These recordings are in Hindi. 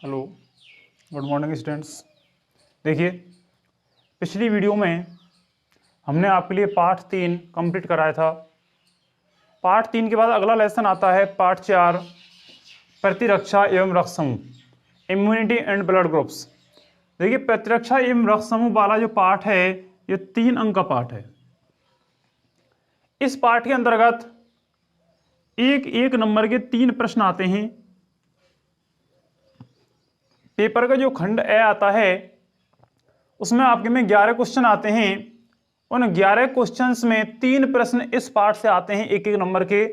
Hello, good morning students. देखिए, पिछली वीडियो में हमने आपके लिए पार्ट 3 कंप्लीट कराया था। पार्ट 3 के बाद अगला लेसन आता है पार्ट 4, प्रतिरक्षा एवं रक्त समूह, इम्यूनिटी एंड ब्लड ग्रुप्स। देखिए, प्रतिरक्षा एवं रक्त समूह वाला जो पार्ट है ये 3 अंक का पार्ट है। इस पार्ट के अंतर्गत एक नंबर के 3 प्रश्न आते हैं। पेपर का जो खंड ए आता है उसमें आपके में 11 क्वेश्चन आते हैं। उन 11 क्वेश्चंस में 3 प्रश्न इस पार्ट से आते हैं, एक नंबर के।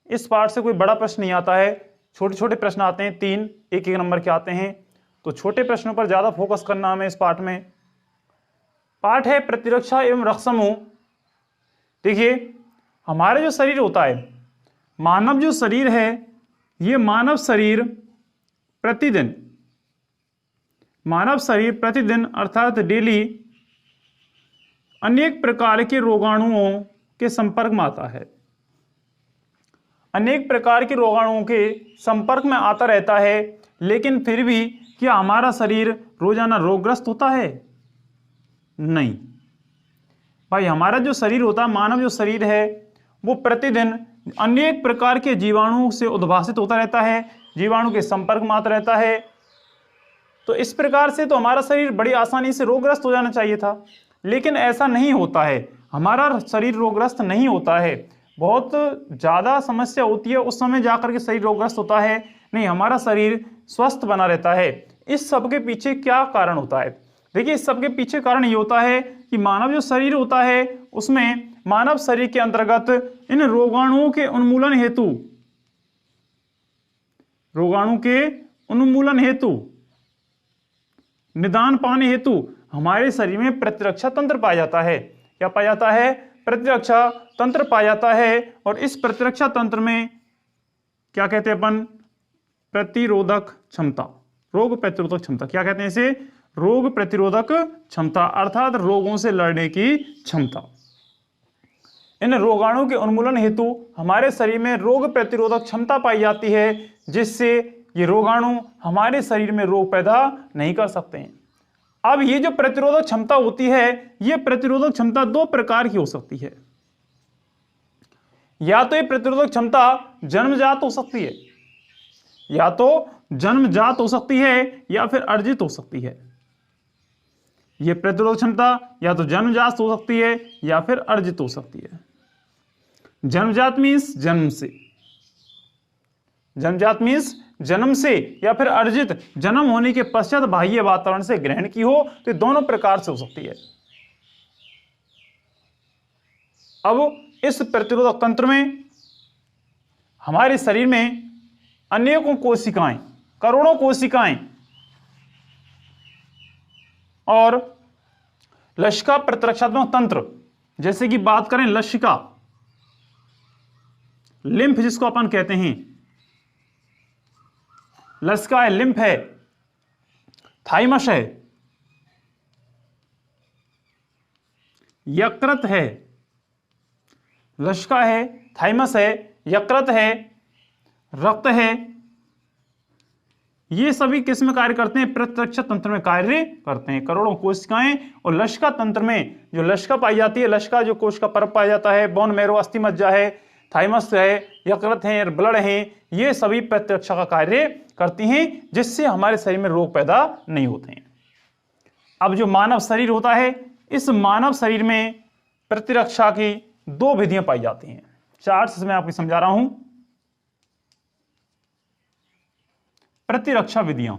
इस पार्ट से कोई बड़ा प्रश्न नहीं आता है, छोटे छोटे प्रश्न आते हैं, 3 एक नंबर के आते हैं। तो छोटे प्रश्नों पर ज्यादा फोकस करना हमें इस पार्ट में। पार्ट है प्रतिरक्षा एवं रक्त समूह। देखिए, हमारा जो शरीर होता है, मानव जो शरीर है, ये मानव शरीर प्रतिदिन अर्थात डेली अनेक प्रकार के रोगाणुओं के संपर्क में आता है। अनेक प्रकार के रोगाणुओं के संपर्क में आता रहता है, लेकिन फिर भी क्या हमारा शरीर रोजाना रोगग्रस्त होता है? नहीं भाई, हमारा जो शरीर होता है, मानव जो शरीर है, वो प्रतिदिन अनेक प्रकार के जीवाणुओं से उद्भासित होता रहता है, जीवाणु के संपर्क में आता रहता है। तो इस प्रकार से तो हमारा शरीर बड़ी आसानी से रोगग्रस्त हो जाना चाहिए था, लेकिन ऐसा नहीं होता है। हमारा शरीर रोगग्रस्त नहीं होता है, बहुत ज़्यादा समस्या होती है उस समय जाकर के शरीर रोगग्रस्त होता है। नहीं, हमारा शरीर स्वस्थ बना रहता है। इस सब के पीछे क्या कारण होता है? देखिए, इस सब के पीछे कारण ये होता है कि मानव जो शरीर होता है उसमें मानव शरीर के अंतर्गत इन रोगाणुओं के उन्मूलन हेतु निदान पाने हेतु हमारे शरीर में प्रतिरक्षा तंत्र पाया जाता है। क्या पाया जाता है? प्रतिरक्षा तंत्र पाया जाता है। और इस प्रतिरक्षा तंत्र में क्या कहते हैं अपन? प्रतिरोधक क्षमता, रोग प्रतिरोधक क्षमता। क्या कहते हैं इसे? रोग प्रतिरोधक क्षमता, अर्थात रोगों से लड़ने की क्षमता। इन रोगाणुओं के उन्मूलन हेतु हमारे शरीर में रोग प्रतिरोधक क्षमता पाई जाती है, जिससे ये रोगाणु हमारे शरीर में रोग पैदा नहीं कर सकते हैं। अब ये जो प्रतिरोधक क्षमता होती है, ये प्रतिरोधक क्षमता 2 प्रकार की हो सकती है। या तो ये प्रतिरोधक क्षमता जन्मजात हो सकती है, या फिर अर्जित हो सकती है। ये प्रतिरोधक क्षमता या तो जन्मजात हो सकती है या फिर अर्जित हो सकती है। जन्मजात मीन्स जन्म से, या फिर अर्जित जन्म होने के पश्चात बाह्य वातावरण से ग्रहण की हो, तो दोनों प्रकार से हो सकती है। अब इस प्रतिरोधक तंत्र में हमारे शरीर में अनेकों कोशिकाएं, करोड़ों कोशिकाएं और लसिका प्रतिरक्षात्मक तंत्र, जैसे कि बात करें लसिका, लिम्फ जिसको अपन कहते हैं, लसिका है, लिम्फ है, थाइमस है, यकृत है, लसिका है, थाइमस है, यकृत है, रक्त है। ये सभी किस में कार्य करते हैं? प्रतिरक्षा तंत्र में कार्य करते हैं। करोड़ों कोशिकाएं और लसिका तंत्र में जो लसिका पाई जाती है, लसिका जो कोशिका परत पाया जाता है, बोन मैरो अस्थि मज्जा है, थाइमस है, यकृत है, ब्लड है, ये सभी प्रतिरक्षा का कार्य करती हैं, जिससे हमारे शरीर में रोग पैदा नहीं होते हैं। अब जो मानव शरीर होता है, इस मानव शरीर में प्रतिरक्षा की 2 विधियां पाई जाती हैं। चार्ट से मैं आपको समझा रहा हूं। प्रतिरक्षा विधियां।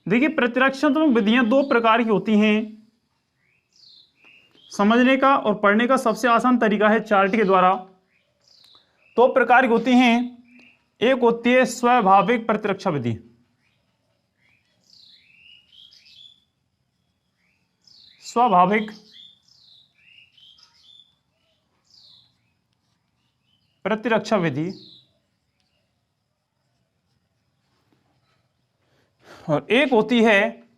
देखिए, प्रतिरक्षात्मक विधियां 2 प्रकार की होती हैं। समझने का और पढ़ने का सबसे आसान तरीका है चार्ट के द्वारा। 2 प्रकार की होती हैं। एक होती है स्वाभाविक प्रतिरक्षा विधि। स्वाभाविक प्रतिरक्षा विधि, और एक होती है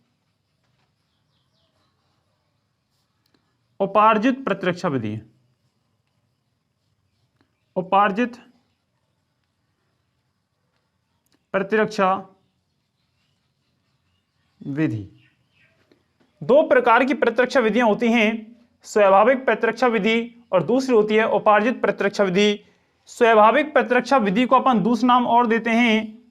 उपार्जित प्रतिरक्षा विधि। उपार्जित प्रतिरक्षा विधि। दो प्रकार की प्रतिरक्षा विधियां होती हैं, स्वाभाविक प्रतिरक्षा विधि और दूसरी होती है उपार्जित प्रतिरक्षा विधि। स्वाभाविक प्रतिरक्षा विधि को अपन दूसरा नाम और देते हैं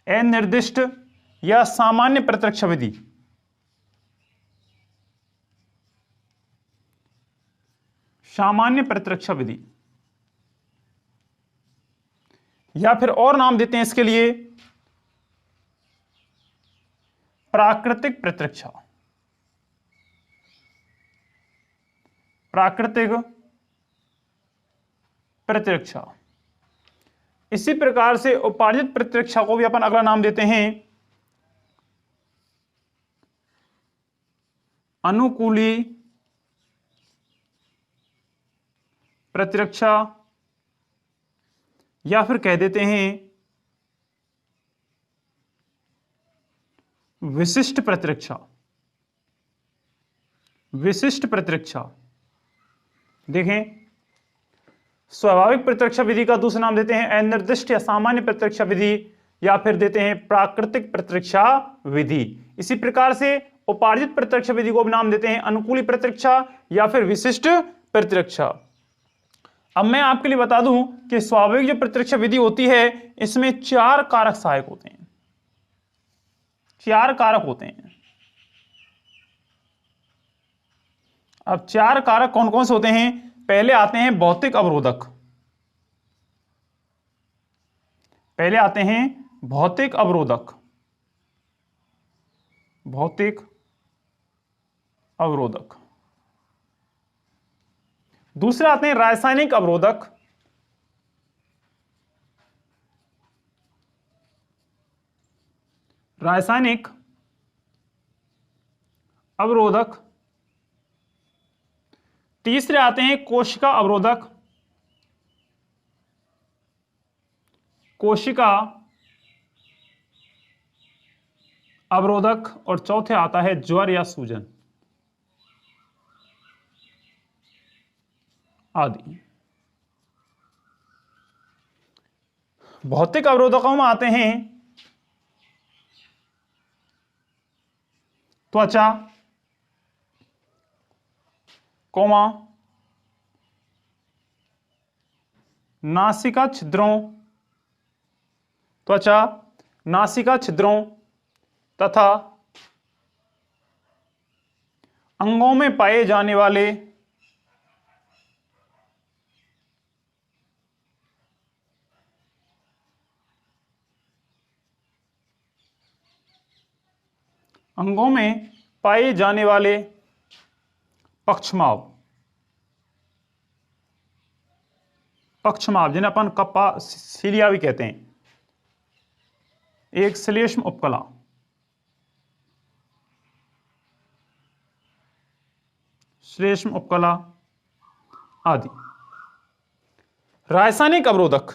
अनिर्दिष्ट या सामान्य प्रतिरक्षा विधि। सामान्य प्रतिरक्षा विधि, या फिर और नाम देते हैं इसके लिए प्राकृतिक प्रतिरक्षा। प्राकृतिक प्रतिरक्षा। इसी प्रकार से उपार्जित प्रतिरक्षा को भी अपन अगला नाम देते हैं अनुकूली प्रतिरक्षा, या फिर कह देते हैं विशिष्ट प्रतिरक्षा। विशिष्ट प्रतिरक्षा। देखें, स्वाभाविक प्रतिरक्षा विधि का दूसरा नाम देते हैं अनिर्दिष्ट या सामान्य प्रतिरक्षा विधि, या फिर देते हैं प्राकृतिक प्रतिरक्षा विधि। इसी प्रकार से उपार्जित प्रतिरक्षा विधि को भी नाम देते हैं अनुकूली प्रतिरक्षा या फिर विशिष्ट प्रतिरक्षा। अब मैं आपके लिए बता दूं कि स्वाभाविक जो प्रतिरक्षा विधि होती है इसमें 4 कारक सहायक होते हैं। 4 कारक होते हैं। अब 4 कारक कौन कौन से होते हैं? पहले आते हैं भौतिक अवरोधक। पहले आते हैं भौतिक अवरोधक। भौतिक अवरोधक। दूसरे आते हैं रासायनिक अवरोधक। रासायनिक अवरोधक। तीसरे आते हैं कोशिका अवरोधक। कोशिका अवरोधक। और चौथे आता है ज्वर या सूजन आदि। भौतिक अवरोधकों में आते हैं त्वचा, नासिका छिद्रों, त्वचा, नासिका छिद्रों तथा अंगों में पाए जाने वाले पक्षमाव। पक्षमाव जिन्हें अपन कप्पा सीलिया भी कहते हैं। एक श्लेष्म उपकला। श्लेष्म उपकला आदि। रासायनिक अवरोधक।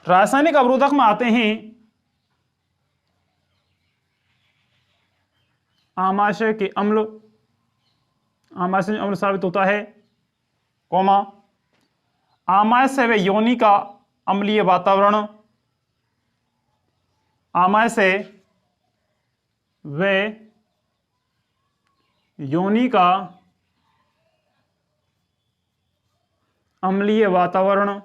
रासायनिक अवरोधक में आते हैं आमाशय के अम्ल। आमाशय अम्ल साबित होता है, आमाशय व योनि का अम्लीय वातावरण। आमाशय व योनि का अम्लीय वातावरण।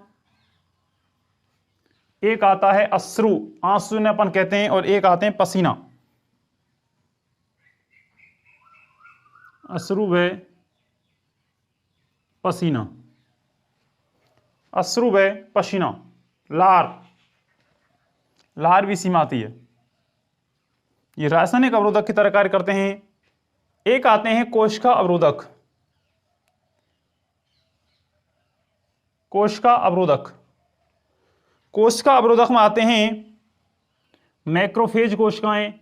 एक आता है अश्रु, आंसू ने अपन कहते हैं, और एक आते हैं पसीना। अश्रु व पसीना। अश्रु व पसीना। लार भी सीमा आती है। ये रासायनिक अवरोधक की तरह कार्य करते हैं। एक आते हैं कोशिका अवरोधक। कोशिका अवरोधक। कोशिका अवरोधक में आते हैं मैक्रोफेज कोशिकाएं।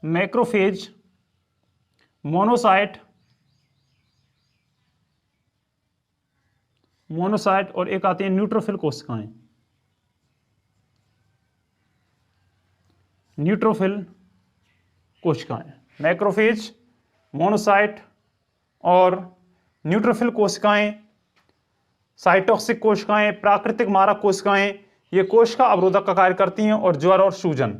मैक्रोफेज, मोनोसाइट और एक आती है न्यूट्रोफिल कोशिकाएं। न्यूट्रोफिल कोशिकाएं, मैक्रोफेज, मोनोसाइट और न्यूट्रोफिल कोशिकाएं, साइटोक्सिक कोशिकाएं, प्राकृतिक मारक कोशिकाएं, ये कोशिका अवरोधक का कार्य करती हैं और ज्वर और सूजन।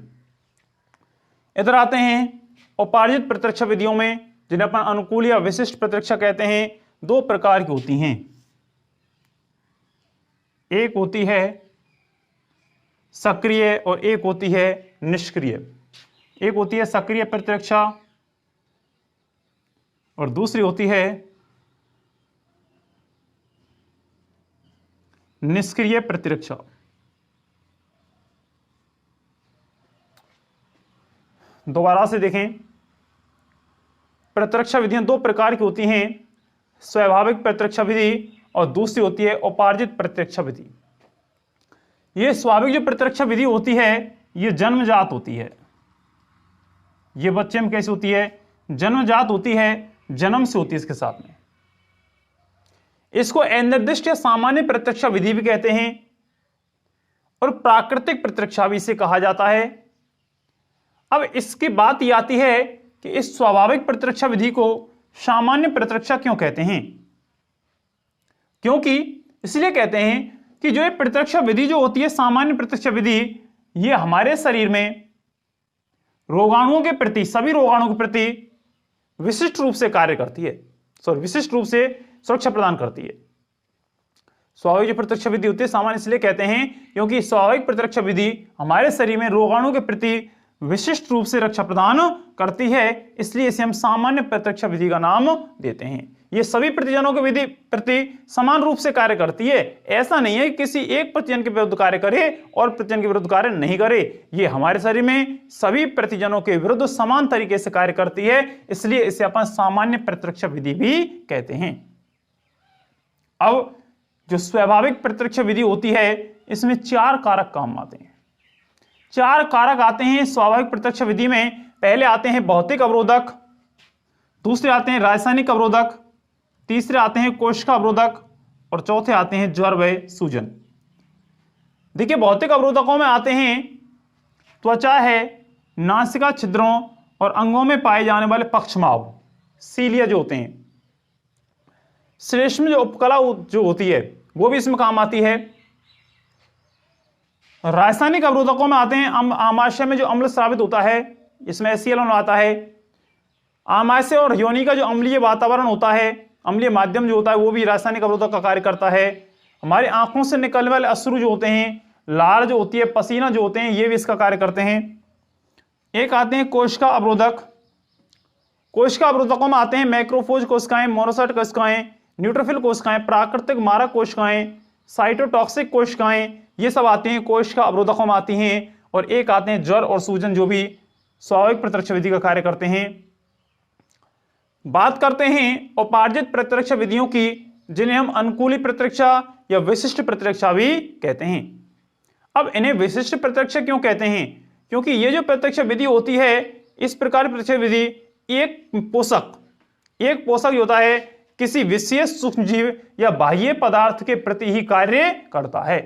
इधर आते हैं उपार्जित प्रतिरक्षा विधियों में, जिन्हें अपन अनुकूल या विशिष्ट प्रतिरक्षा कहते हैं। दो प्रकार की होती हैं, एक होती है सक्रिय और एक होती है निष्क्रिय। एक होती है सक्रिय प्रतिरक्षा और दूसरी होती है निष्क्रिय प्रतिरक्षा। दोबारा से देखें, प्रतिरक्षा विधियां दो प्रकार की होती हैं, स्वाभाविक प्रतिरक्षा विधि और दूसरी होती है उपार्जित प्रतिरक्षा विधि। यह स्वाभाविक जो प्रतिरक्षा विधि होती है यह जन्मजात होती है। यह बच्चे में कैसे होती है? जन्मजात होती है, जन्म से होती है इसके साथ में। इसको अनिर्दिष्ट या सामान्य प्रतिरक्षा विधि भी कहते हैं और प्राकृतिक प्रतिरक्षा भी इसे कहा जाता है। अब इसकी बात यह आती है कि इस स्वाभाविक प्रतिरक्षा विधि को सामान्य प्रतिरक्षा क्यों कहते हैं? क्योंकि इसलिए कहते हैं कि जो ये प्रतिरक्षा विधि जो होती है, सामान्य प्रतिरक्षा विधि, ये हमारे शरीर में रोगाणुओं के प्रति, सभी रोगाणुओं के प्रति विशिष्ट रूप से कार्य करती है, विशिष्ट रूप से सुरक्षा प्रदान करती है। स्वाभाविक जो प्रतिरक्षा विधि होती है सामान्य इसलिए कहते हैं क्योंकि स्वाभाविक प्रतिरक्षा विधि हमारे शरीर में रोगाणुओं के प्रति विशिष्ट रूप से रक्षा प्रदान करती है, इसलिए इसे हम सामान्य प्रतिरक्षा विधि का नाम देते हैं। ये सभी प्रतिजनों के विधि प्रति समान रूप से कार्य करती है। ऐसा नहीं है कि किसी एक प्रतिजन के विरुद्ध कार्य करे और प्रतिजन के विरुद्ध कार्य नहीं करे। ये हमारे शरीर में सभी प्रतिजनों के विरुद्ध समान तरीके से कार्य करती है, इसलिए इसे अपन सामान्य प्रतिरक्षा विधि भी कहते हैं। अब जो स्वाभाविक प्रतिरक्षा विधि होती है इसमें चार कारक काम आते हैं। चार कारक आते हैं स्वाभाविक प्रतिरक्षा विधि में। पहले आते हैं भौतिक अवरोधक, दूसरे आते हैं रासायनिक अवरोधक, तीसरे आते हैं कोशिका अवरोधक और चौथे आते हैं ज्वर व सूजन। देखिए, भौतिक अवरोधकों में आते हैं त्वचा है, नासिका छिद्रों और अंगों में पाए जाने वाले पक्षमाव, सीलिया जो होते हैं। श्लेष्म जो उपकला जो होती है वो भी इसमें काम आती है। रासायनिक अवरोधकों में आते हैं आमाशय में जो अम्ल स्रावित होता है, इसमें HCl आता है। आमाशय और योनि का जो अम्लीय वातावरण होता है, अम्लीय माध्यम जो होता है, वो भी रासायनिक अवरोधक का कार्य करता है। हमारी आंखों से निकलने वाले अश्रु जो होते हैं, लार जो होती है, पसीना जो होते हैं, ये भी इसका कार्य करते हैं। एक आते हैं कोशिका अवरोधक। कोशिका अवरोधकों में आते हैं मैक्रोफेज कोशिकाएं, मोनोसाइट कोशिकाएं, न्यूट्रोफिल कोशिकाएं, प्राकृतिक मारक कोशिकाएं, साइटोटॉक्सिक कोशिकाएं, ये सब आते हैं कोशिका अवरोधकों में आती हैं। और एक आते हैं ज्वर और सूजन, जो भी स्वाभाविक प्रतिरक्षा विधि का कार्य करते हैं। बात करते हैं उपार्जित प्रतिरक्षा विधियों की, जिन्हें हम अनुकूली प्रतिरक्षा या विशिष्ट प्रतिरक्षा भी कहते हैं। अब इन्हें विशिष्ट प्रतिरक्षा क्यों कहते हैं? क्योंकि ये जो प्रतिरक्षा विधि होती है, इस प्रकार की प्रतिरक्षा विधि एक पोषक होता है किसी विशेष सूक्ष्मजीव या बाह्य पदार्थ के प्रति ही कार्य करता है।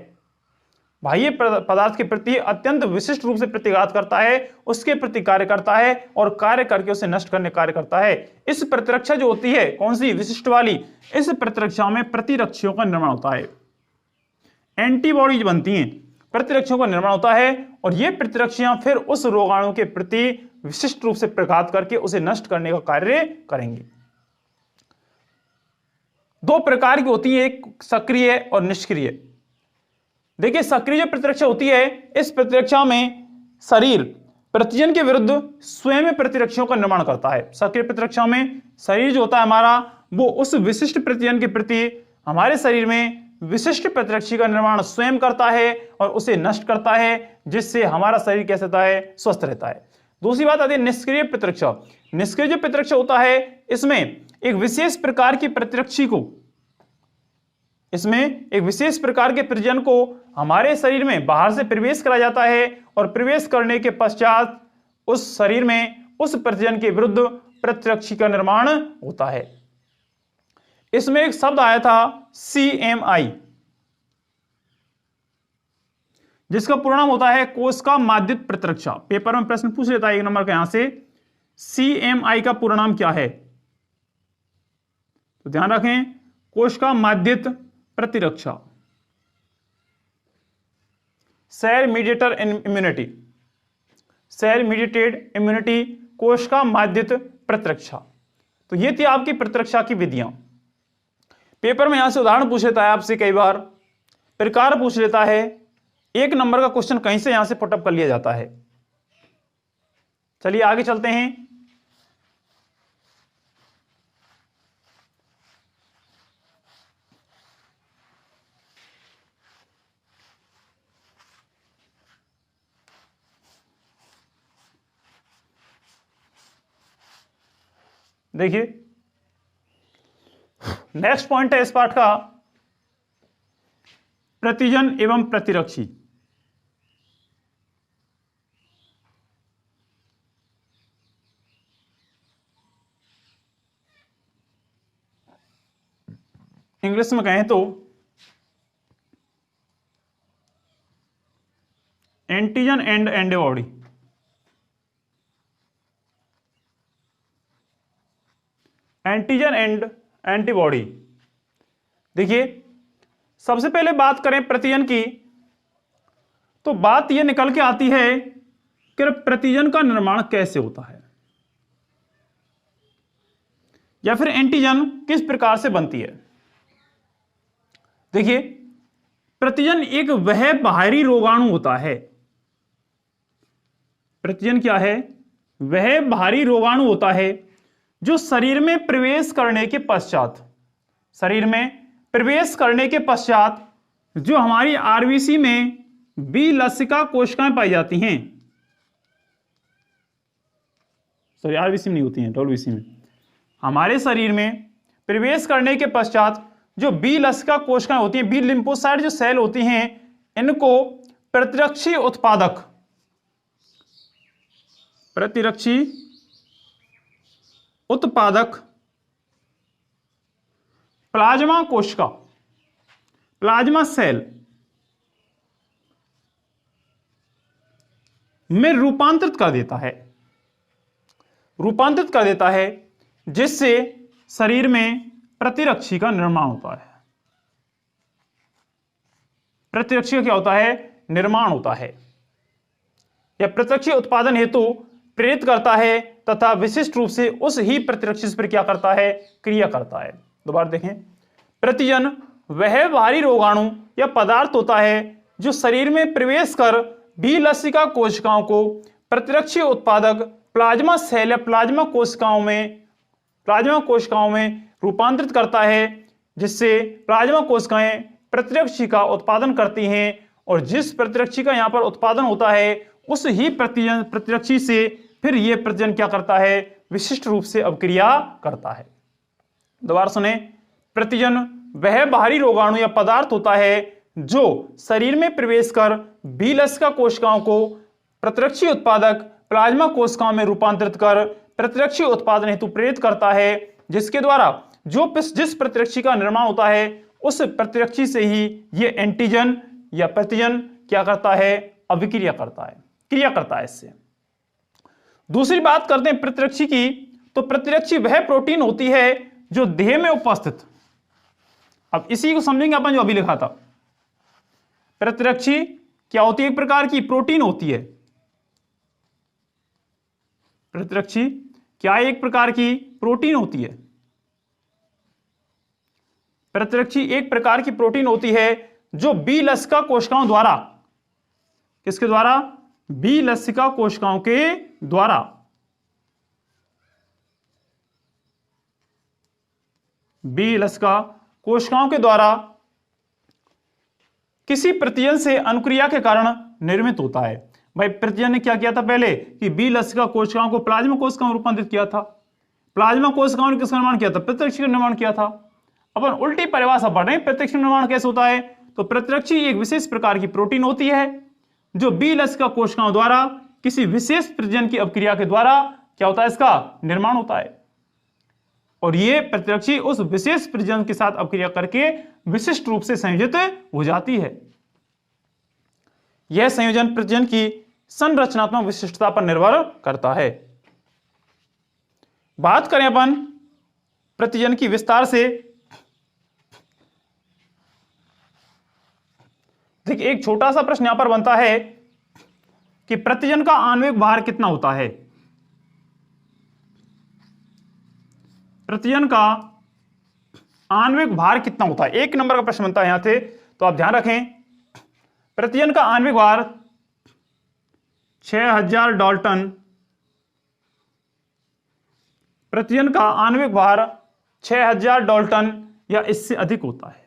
बाह्य पदार्थ के प्रति अत्यंत विशिष्ट रूप से प्रतिघात करता है, उसके प्रति कार्य करता है और कार्य करके उसे नष्ट करने कार्य करता है। इस प्रतिरक्षा जो होती है, कौन सी? विशिष्ट वाली। इस प्रतिरक्षा में प्रतिरक्षियों का निर्माण होता है, एंटीबॉडीज बनती हैं, प्रतिरक्षियों का निर्माण होता है और ये प्रतिरक्षियां फिर उस रोगाणु के प्रति विशिष्ट रूप से प्रघात करके उसे नष्ट करने का कार्य करेंगे। दो प्रकार की होती है, एक सक्रिय और निष्क्रिय। देखिए, सक्रिय जो प्रतिरक्षा होती है, इस प्रतिरक्षा में शरीर प्रतिजन के विरुद्ध स्वयं प्रतिरक्षाओं का निर्माण करता है। सक्रिय प्रतिरक्षा में शरीर जो होता है हमारा, वो उस विशिष्ट प्रतिजन के प्रति हमारे शरीर में विशिष्ट प्रतिरक्षा का निर्माण स्वयं करता है और उसे नष्ट करता है, जिससे हमारा शरीर कैसा रहता है? स्वस्थ रहता है। दूसरी बात आती है निष्क्रिय प्रतिरक्षा। निष्क्रिय जो प्रतिरक्षा होता है, इसमें एक विशेष प्रकार की प्रतिरक्षी को, इसमें एक विशेष प्रकार के प्रतिजन को हमारे शरीर में बाहर से प्रवेश करा जाता है और प्रवेश करने के पश्चात उस शरीर में उस प्रतिजन के विरुद्ध प्रतिरक्षी का निर्माण होता है। इसमें एक शब्द आया था CMI। जिसका पूरा नाम होता है कोशिका माध्यित प्रतिरक्षा। पेपर में प्रश्न पूछ लेता है 1 नंबर का यहां से, CMI का पूरा नाम क्या है? तो ध्यान रखें, कोशिका माध्यित प्रतिरक्षा, cell mediator immunity, cell mediated immunity, कोशिका माध्यित प्रतिरक्षा। तो ये थी आपकी प्रतिरक्षा की विधियां। पेपर में यहां से उदाहरण पूछ लेता है आपसे, कई बार प्रकार पूछ लेता है, 1 नंबर का क्वेश्चन कहीं से यहां से पुटअप कर लिया जाता है। चलिए आगे चलते हैं। देखिए नेक्स्ट पॉइंट है इस पाठ का, प्रतिजन एवं प्रतिरक्षी। इंग्लिश में कहें तो antigen and antibody. Antigen and antibody. देखिए सबसे पहले बात करें प्रतिजन की, तो बात यह निकल के आती है कि प्रतिजन का निर्माण कैसे होता है, या फिर एंटीजन किस प्रकार से बनती है। देखिए प्रतिजन एक वह बाहरी रोगाणु होता है। प्रतिजन क्या है? वह बाहरी रोगाणु होता है जो शरीर में प्रवेश करने के पश्चात, शरीर में प्रवेश करने के पश्चात जो हमारी आरबीसी में बी लसिका कोशिकाएं पाई जाती हैं, सॉरी आरबीसी में नहीं होती हैं, डब्ल्यूबीसी में, हमारे शरीर में प्रवेश करने के पश्चात जो बी लसिका कोशिकाएं होती हैं, बी लिम्फोसाइट जो सेल होती हैं, इनको प्रतिरक्षी उत्पादक, प्रतिरक्षी उत्पादक प्लाज्मा कोशिका, प्लाज्मा सेल में रूपांतरित कर देता है, रूपांतरित कर देता है, जिससे शरीर में प्रतिरक्षी का निर्माण होता है। प्रतिरक्षी का क्या होता है? निर्माण होता है, या प्रतिरक्षी उत्पादन हेतु प्रेरित करता है तथा विशिष्ट रूप से उस ही प्रतिरक्षी पर क्या करता है? क्रिया करता है। दोबारा देखें, प्रतिजन वह बाहरी रोगाणु या पदार्थ होता है जो शरीर में प्रवेश कर बी लसिका कोशिकाओं को प्रतिरक्षी उत्पादक प्लाज्मा सेल या प्लाज्मा कोशिकाओं में रूपांतरित करता है, जिससे प्लाज्मा कोशिकाएं प्रतिरक्षी का उत्पादन करती हैं, और जिस प्रतिरक्षी का यहां पर उत्पादन होता है उस ही प्रतिरक्षी से फिर यह प्रतिजन क्या करता है? विशिष्ट रूप से अभिक्रिया करता है। दोबारा सुने, प्रतिजन वह बाहरी रोगाणु या पदार्थ होता है जो शरीर में प्रवेश कर बी लसिका कोशिकाओं को प्रतिरक्षी उत्पादक प्लाज्मा कोशिकाओं में रूपांतरित कर प्रतिरक्षी उत्पादन हेतु प्रेरित करता है, जिसके द्वारा जिस प्रतिरक्षी का निर्माण होता है उस प्रतिरक्षी से ही यह एंटीजन या प्रतिजन क्या करता है? अभिक्रिया करता है, क्रिया करता है इससे। दूसरी बात करते हैं प्रतिरक्षी की, तो प्रतिरक्षी वह प्रोटीन होती है जो देह में उपस्थित, अब इसी को समझेंगे अपन जो अभी लिखा था। प्रतिरक्षी क्या होती है? एक प्रकार की प्रोटीन होती है। प्रतिरक्षी क्या एक प्रकार की प्रोटीन होती है? प्रतिरक्षी एक प्रकार की प्रोटीन होती है जो बी लसिका कोशिकाओं द्वारा, किसके द्वारा? बी लसिका कोशिकाओं के द्वारा, बी लसिका कोशिकाओं के द्वारा किसी प्रतिजन से अनुक्रिया के कारण निर्मित होता है। भाई प्रतिजन ने क्या किया था पहले कि बी लसिका कोशिकाओं को प्लाज्मा कोशिकाओं में रूपांतरित किया था। प्लाज्मा कोशिकाओं ने किसका निर्माण किया था? प्रतिरक्षी का निर्माण किया था। अपन उल्टी परिभाषा पढ़ रहे हैं, प्रतिरक्षी निर्माण कैसे होता है? तो प्रतिरक्षी एक विशेष प्रकार की प्रोटीन होती है जो बी लसिका कोशिकाओं द्वारा किसी विशेष प्रतिजन की अभिक्रिया के द्वारा क्या होता है? इसका निर्माण होता है, और ये प्रतिरक्षी उस विशेष प्रतिजन के साथ अभिक्रिया करके विशिष्ट रूप से संयोजित हो जाती है। यह संयोजन प्रतिजन की संरचनात्मक विशिष्टता पर निर्भर करता है। बात करें अपन प्रतिजन की विस्तार से, देखिए एक छोटा सा प्रश्न यहां पर बनता है कि प्रतिजन का आणविक भार कितना होता है। प्रतिजन का आणविक भार कितना होता है, 1 नंबर का प्रश्न बनता है यहां से, तो आप ध्यान रखें। प्रतिजन का आणविक भार 6000 डाल्टन, प्रतिजन का आणविक भार 6000 डाल्टन या इससे अधिक होता है।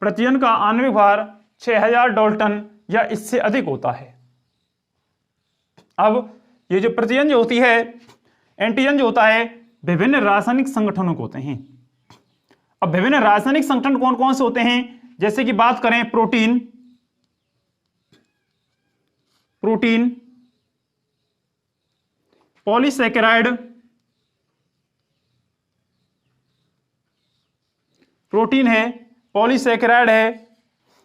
प्रतिजन का आणविक भार 6000 डाल्टन या इससे अधिक होता है। अब ये जो प्रतिजन जो होती है, एंटीजन जो होता है, विभिन्न रासायनिक संगठनों के होते हैं। अब विभिन्न रासायनिक संगठन कौन कौन से होते हैं, जैसे कि बात करें प्रोटीन, पॉलीसैकेराइड, प्रोटीन है, पॉलीसैकेराइड है,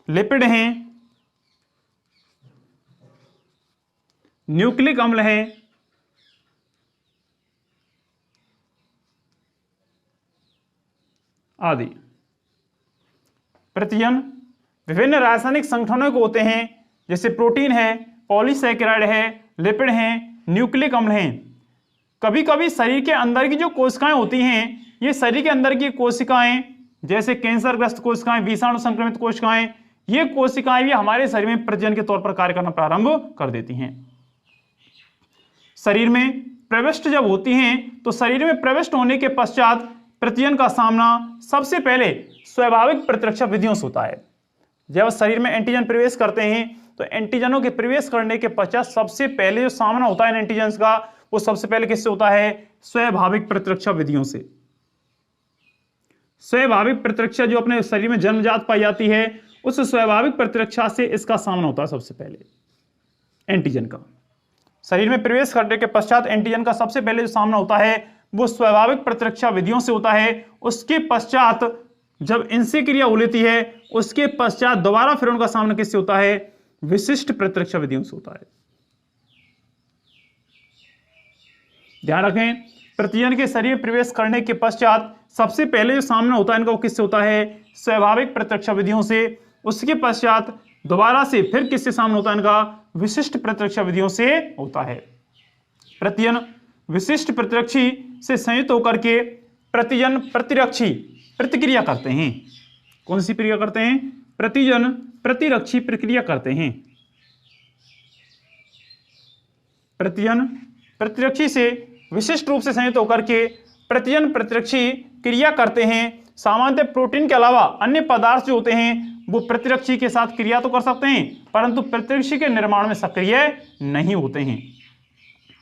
लिपिड हैं, न्यूक्लिक अम्ल है, आदि। प्रतिजन विभिन्न रासायनिक संगठनों के होते हैं, जैसे प्रोटीन है, पॉलीसैकेराइड है, लिपिड हैं, न्यूक्लिक अम्ल हैं। कभी कभी शरीर के अंदर की जो कोशिकाएं होती हैं, ये शरीर के अंदर की कोशिकाएं, जैसे कैंसरग्रस्त कोशिकाएं, विषाणु संक्रमित कोशिकाएं, ये कोशिकाएं भी हमारे शरीर में प्रतिजन के तौर पर कार्य करना प्रारंभ कर देती हैं। शरीर में प्रविष्ट जब होती हैं, तो शरीर में प्रविष्ट होने के पश्चात प्रतिजन का सामना सबसे पहले स्वाभाविक प्रतिरक्षा विधियों से होता है। जब शरीर में एंटीजन प्रवेश करते हैं, तो एंटीजनों के प्रवेश करने के पश्चात सबसे पहले जो सामना होता है एंटीजन्स का, वो सबसे पहले किससे होता है? स्वाभाविक प्रतिरक्षा विधियों से। स्वाभाविक प्रतिरक्षा जो अपने शरीर में जन्मजात पाई जाती है, उस स्वाभाविक प्रतिरक्षा से इसका सामना होता है सबसे पहले एंटीजन का। शरीर में प्रवेश करने के पश्चात एंटीजन का सबसे पहले जो सामना होता है वो स्वाभाविक प्रतिरक्षा विधियों से होता है। उसके पश्चात जब इनसे क्रिया हो लेती है, उसके पश्चात दोबारा फिर उनका सामना किससे होता है? विशिष्ट प्रतिरक्षा विधियों से होता है। ध्यान रखें, प्रतिजन के शरीर में प्रवेश करने के पश्चात सबसे पहले जो सामना होता है इनका, वो किससे होता है? स्वाभाविक प्रतिरक्षा विधियों से। उसके पश्चात दोबारा से फिर किससे सामना होता है इनका? विशिष्ट प्रतिरक्षा विधियों से होता है। प्रतिजन विशिष्ट प्रतिरक्षी से संयुक्त होकर के प्रतिजन प्रतिरक्षी प्रतिक्रिया करते हैं। कौन सी प्रक्रिया करते हैं? प्रतिजन प्रतिरक्षी प्रक्रिया करते हैं। प्रतिजन प्रतिरक्षी से विशिष्ट रूप से संयुक्त होकर के प्रतिजन प्रतिरक्षी क्रिया करते हैं। सामान्यतः प्रोटीन के अलावा अन्य पदार्थ जो होते हैं वो प्रतिरक्षी के साथ क्रिया तो कर सकते हैं, परंतु प्रतिरक्षी के निर्माण में सक्रिय नहीं होते हैं।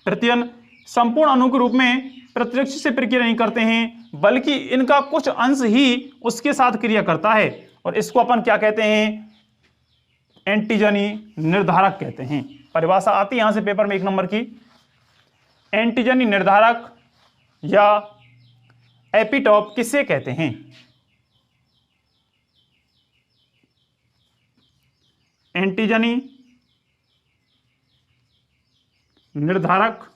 प्रतिजन संपूर्ण अणु के रूप में प्रतिरक्षी से प्रक्रिया नहीं करते हैं, बल्कि इनका कुछ अंश ही उसके साथ क्रिया करता है, और इसको अपन क्या कहते हैं? एंटीजनी निर्धारक कहते हैं। परिभाषा आती है यहां से पेपर में 1 नंबर की। एंटीजनी निर्धारक या एपिटॉप किसे कहते हैं? एंटीजनी निर्धारक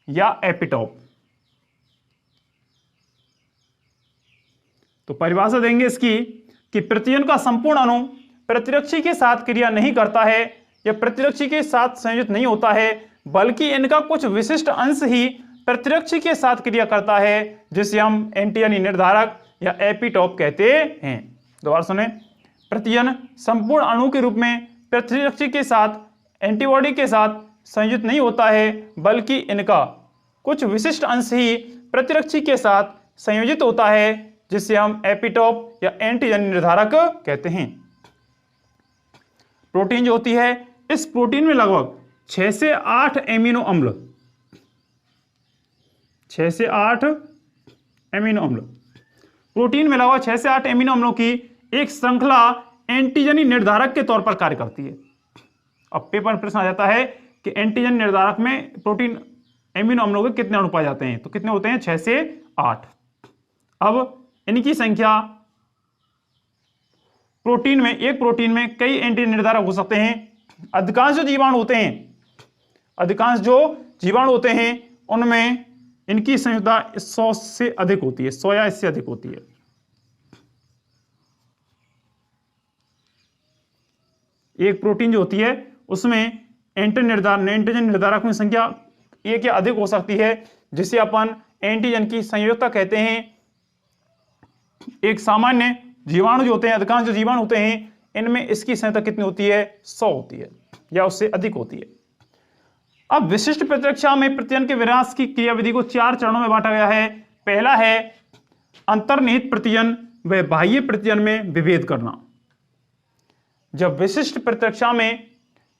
या एपिटॉप। तो परिभाषा देंगे इसकी कि प्रतिजन का संपूर्ण अणु प्रतिरक्षी के साथ क्रिया नहीं करता है या प्रतिरक्षी के साथ संयोजित नहीं होता है, बल्कि इनका कुछ विशिष्ट अंश ही प्रतिरक्षी के साथ क्रिया करता है, जिसे हम एंटीजनी निर्धारक या एपिटॉप कहते हैं। दोबारा सुने, प्रतिजन संपूर्ण अणु के रूप में प्रतिरक्षी के साथ एंटीबॉडी के साथ संयोजित नहीं होता है, बल्कि इनका कुछ विशिष्ट अंश ही प्रतिरक्षी के साथ संयोजित होता है, जिसे हम एपिटॉप या एंटीजनी निर्धारक कहते हैं। प्रोटीन जो होती है, इस प्रोटीन में लगभग 6 से 8 एमिनो अम्ल, 6 से 8 एमिनो अम्ल, प्रोटीन में लगभग 6 से 8 एमिनो अम्लों की एक श्रृंखला एंटीजनी निर्धारक के तौर पर कार्य करती है। अब पेपर में प्रश्न आ जाता है कि एंटीजन निर्धारक में प्रोटीन एमिनो अम्लों के कितने अणु पाए जाते हैं? तो कितने होते हैं? 6 से 8। अब इनकी संख्या प्रोटीन में, एक प्रोटीन में कई एंटी निर्धारक हो सकते हैं। अधिकांश जो जीवाणु होते हैं उनमें इनकी संयुक्ता 100 से अधिक होती है, 100 या इससे अधिक होती है। एक प्रोटीन जो होती है उसमें एंटीजन निर्धारक की संख्या एक या अधिक हो सकती है, जिसे अपन एंटीजन की संयुक्ता कहते हैं। एक सामान्य जीवाणु जो होते हैं, अधिकांश जो जीवाणु होते हैं, इनमें इसकी संख्या कितनी होती है? 100 होती है या उससे अधिक होती है। अब विशिष्ट प्रतिरक्षा में प्रत्ययन के विनाश की क्रियाविधि को 4 चरणों में बांटा गया है। पहला है अंतर्निहित प्रत्ययन व बाह्य प्रत्ययन में विभेद करना। जब विशिष्ट प्रतिरक्षा में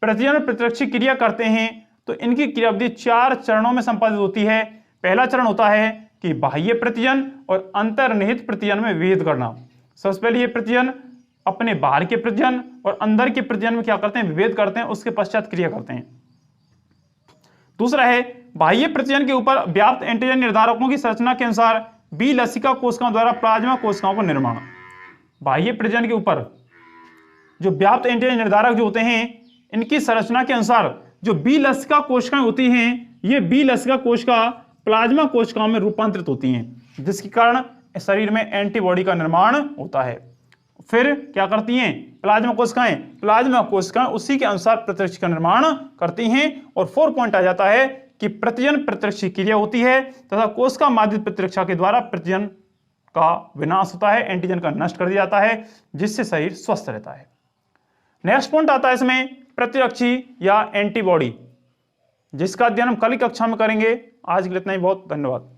प्रत्ययन और प्रतिरक्षी क्रिया करते हैं तो इनकी क्रियाविधि 4 चरणों में संपादित होती है। पहला चरण होता है कि बाह्य प्रत्ययन और अंतर्निहित प्रत्ययन में विभेद करना। सबसे पहले ये प्रत्ययन अपने बाहर के प्रत्ययन और अंदर के प्रत्ययन में क्या करते हैं? विभेद करते हैं, उसके पश्चात क्रिया करते हैं। दूसरा है बाह्य प्रत्ययन के ऊपर व्याप्त एंटीजन निर्धारकों की संरचना के अनुसार बी लसिका कोशिकाओं द्वारा प्लाज्मा कोशिकाओं का निर्माण। बाह्य प्रत्ययन के ऊपर जो व्याप्त एंटीजन निर्धारक जो होते हैं, इनकी संरचना के अनुसार जो बी लसिका कोशिकाएं होती हैं, ये बी लसिका कोशिका प्लाज्मा कोशिकाओं में रूपांतरित होती हैं, जिसके कारण शरीर में एंटीबॉडी का निर्माण होता है। फिर क्या करती हैं? प्लाज्मा कोशिकाएं उसी के अनुसार प्रतिरक्षी का निर्माण करती हैं। और 4 पॉइंट आ जाता है कि प्रत्ययन प्रतिरक्षी क्रिया होती है तथा कोशिका माध्यित प्रतिरक्षा के द्वारा प्रत्ययन का विनाश होता है, एंटीजन का नष्ट कर दिया जाता है, जिससे शरीर स्वस्थ रहता है। नेक्स्ट पॉइंट आता है इसमें प्रतिरक्षी या एंटीबॉडी, जिसका अध्ययन हम कल की कक्षा में करेंगे। आज के लिए इतना ही, बहुत धन्यवाद।